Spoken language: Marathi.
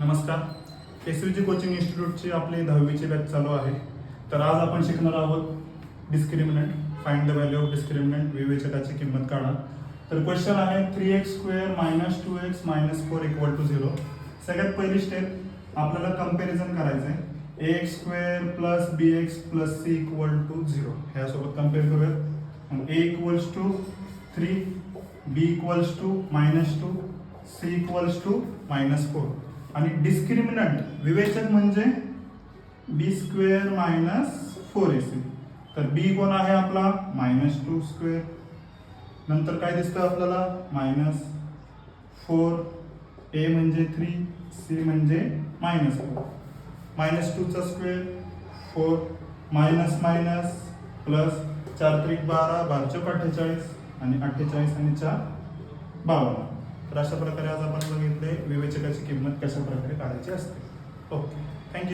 नमस्कार, एसयूजी कोचिंग इन्स्टिट्यूटची आपली 10वीची बॅच चालू आहे. तर आज आपण शिकणार आहोत discriminant, find the value of discriminant, विवेचकाची किंमत काढा. तर क्वेश्चन आहे 3x² - 2x - 4 = 0. सगळ्यात पहिली स्टेप आपल्याला कंपॅरिझन करायचं आहे. ax² + bx + c = 0 ह्यासोबत कम्पेअर करूयात. मग a = 3, b = -2, c = -4 आणि डिस्क्रिमिनंट विवेचक म्हणजे b² - 4ac. तर b कोण आहे आपला -2². नंतर काय दिसतं आपल्याला -4, a म्हणजे 3, c म्हणजे -4. -2चा स्क्वेअर 4, मायनस प्लस 4 त्रिक 12, 12 48 आणि 48 आणि 4 52. तर अशा प्रकारे आज आपण बघितले विवेचकाची किंमत कशा प्रकारे काढायची असते. Okay, thank you.